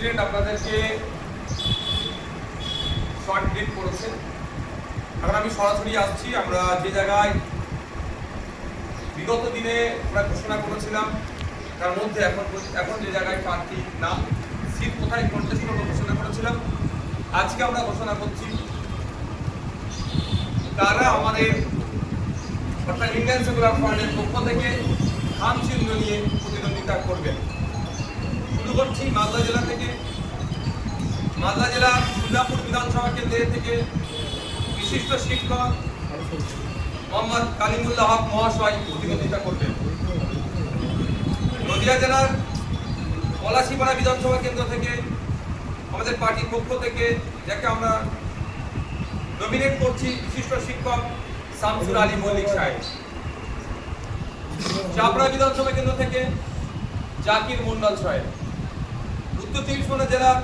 President আপনাদেরকে short brief করেছেন। এখন আমি সরাসরি আসছি আমরা যে জায়গায় বিগত দিনে আমরা ঘোষণা করেছিলাম তার মধ্যে এখন যে জায়গায় প্রার্থী নাম সিট কোথায় কন্টেস্ট করবো ঘোষণা করেছিলাম, আজকে আমরা ঘোষণা করছি তারা আমাদের অর্থাৎ ইন্ডিয়ান সেকুলার ফ্রন্টের পক্ষ থেকে খাম চিহ্ন নিয়ে প্রতিদ্বন্দ্বিতা করবেন। শুরু করছি মালদা জেলা থেকে। মালদা জেলা দুর্গাপুর বিধানসভা কেন্দ্র থেকে বিশিষ্ট শিক্ষক মোহাম্মদ কালিমুল্লাহ হক মহাশয় প্রতিদ্বন্দ্বিতা করবেন। নদিয়া জেলার পলাশীপাড়া বিধানসভা কেন্দ্র থেকে আমাদের পার্টির পক্ষ থেকে যাকে আমরা নমিনেট করছি বিশিষ্ট শিক্ষক শামসুর আলী মল্লিক সাহেব। চাপড়া বিধানসভা কেন্দ্র থেকে জাকির মন্ডল সাহেব। উত্তর চব্বিশ পরগনা জেলার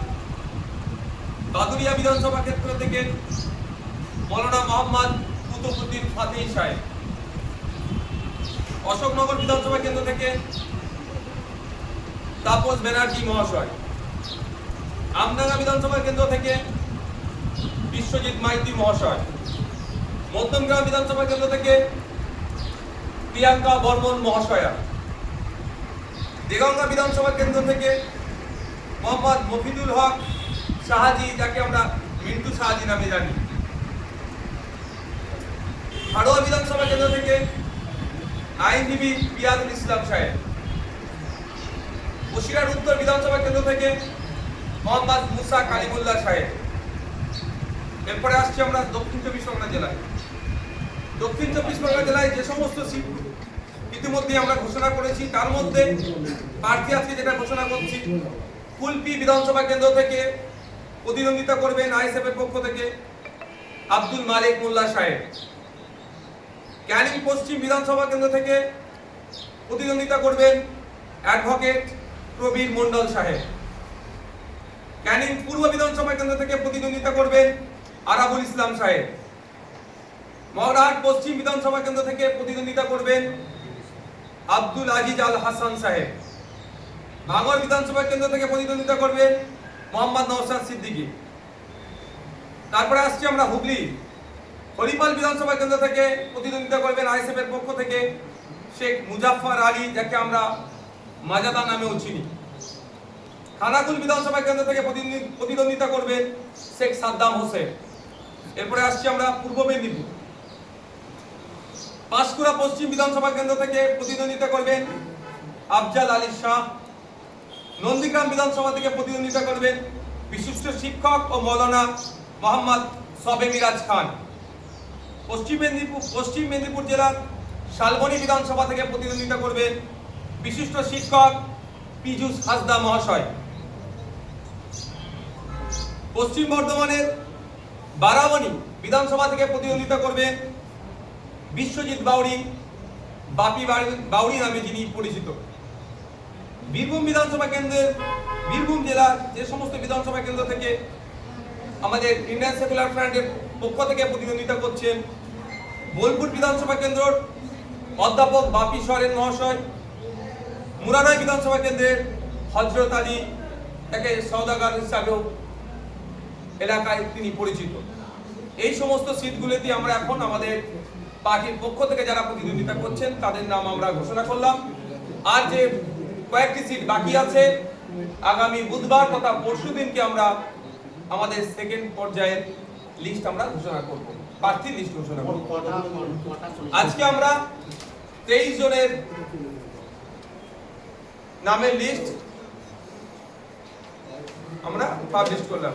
বাদুরিয়া বিধানসভা ক্ষেত্র থেকে মৌলানা মোহাম্মদ কুতুবউদ্দিন ফাতিহি সাহেব। অশোকনগর বিধানসভা কেন্দ্র থেকে তাপস ব্যানার্জি মহাশয়। আমডাঙ্গা বিধানসভা কেন্দ্র থেকে বিশ্বজিৎ মাইতি মহাশয়। মধ্যমগ্রাম বিধানসভা কেন্দ্র থেকে প্রিয়াঙ্কা বর্মন মহাশয়া। দেগঙ্গা বিধানসভা কেন্দ্র থেকে মোহাম্মদ মফিদুল হক শাহাজি, যাকে আমরা মিন্টু শাহাজি নামে জানি। হাড়োয়া বিধানসভা কেন্দ্র থেকে আইনজীবী পিয়াদুল ইসলাম সাহেব। বসিরহাট উত্তর বিধানসভা কেন্দ্র থেকে মোহাম্মদ মুসা কালিমুল্লাহ সাহেব। এরপরে আসছি আমরা দক্ষিণ চব্বিশ পরগনা জেলায়। দক্ষিণ চব্বিশ পরগনা জেলায় যে সমস্ত সিট ইতিমধ্যে আমরা ঘোষণা করেছি তার মধ্যে প্রার্থী আজকে যেটা ঘোষণা করছি, কুলপি বিধানসভা কেন্দ্র থেকে প্রতিদ্বন্দ্বিতা করবেন আইএসএফ এর পক্ষ থেকে আব্দুল মালিক মোল্লা সাহেব। ক্যানিং পশ্চিম বিধানসভা কেন্দ্র থেকে প্রতিদ্বন্দ্বিতা করবেন অ্যাডভোকেট প্রবীর মন্ডল সাহেব। ক্যানিং পূর্ব বিধানসভা কেন্দ্র থেকে প্রতিদ্বন্দ্বিতা করবেন আরাবুল ইসলাম সাহেব। মগরাহাট পশ্চিম বিধানসভা কেন্দ্র থেকে প্রতিদ্বন্দ্বিতা করবেন আব্দুল আজিজ আল হাসান সাহেব। ভাঙড় বিধানসভা কেন্দ্র থেকে প্রতিদ্বন্দ্বিতা করবেন মোহাম্মদ নওশাদ সিদ্দিকী। তারপরে আসছি আমরা হুগলি হরিপাল বিধানসভা কেন্দ্র থেকে প্রতিদ্বন্দ্বিতা করবেন আইএসএফ এর পক্ষ থেকে শেখ মুজাফফর আলী, যাকে আমরা মাজাদা নামেও চিনি। খানাকুল বিধানসভা কেন্দ্র থেকে প্রতিদ্বন্দ্বিতা করবেন শেখ সাদ্দাম হোসেন। এরপরে আসছি আমরা পূর্ব মেদিনীপুর। পাঁশকুড়া পশ্চিম বিধানসভা কেন্দ্র থেকে প্রতিদ্বন্দ্বিতা করবেন আফজাল আলী শাহ। নন্দীগ্রাম বিধানসভা থেকে প্রতিদ্বন্দ্বিতা করবেন বিশিষ্ট শিক্ষক ও মৌলানা মোহাম্মদ সবে মিরাজ খান। পশ্চিম মেদিনীপুর জেলার শালবনী বিধানসভা থেকে প্রতিদ্বন্দ্বিতা করবেন বিশিষ্ট শিক্ষক পীযূষ হাসদা মহাশয়। পশ্চিম বর্ধমানের বারাবণী বিধানসভা থেকে প্রতিদ্বন্দ্বিতা করবেন বিশ্বজিৎ বাউরি, বাপি বাউরি নামে যিনি পরিচিত। বীরভূম বিধানসভা কেন্দ্রের বীরভূম জেলার যে সমস্ত বিধানসভা কেন্দ্র থেকে আমাদের ইন্ডিয়ান সেকুলার ফ্রন্টের পক্ষ থেকে প্রতিদ্বন্দ্বিতা করছেন বোলপুর বিধানসভা কেন্দ্রের অধ্যাপক বাপি সরেন মহাশয়। মুরারই বিধানসভা কেন্দ্রের হযরত আলী, তাকে সওদাগর হিসাবেও এলাকায় তিনি পরিচিত। এই সমস্ত সিটগুলিতে আমরা এখন আমাদের পার্টির পক্ষ থেকে যারা প্রতিদ্বন্দ্বিতা করছেন তাদের নাম আমরা ঘোষণা করলাম। আর যে কয়েকটি সিট বাকি আছে আগামী বুধবার তথা পরশুদিনকে আমরা আমাদের সেকেন্ড পর্যায়ের লিস্ট আমরা ঘোষণা করব, প্রার্থীর লিস্ট ঘোষণা করব। আজকে আমরা 23 জনের নামের লিস্ট আমরা পাবলিশ করলাম।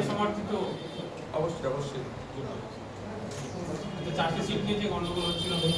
সমর্থিত অবশ্যই অবশ্যই 4টি সিট নিয়ে যে গন্ডগোল হচ্ছিল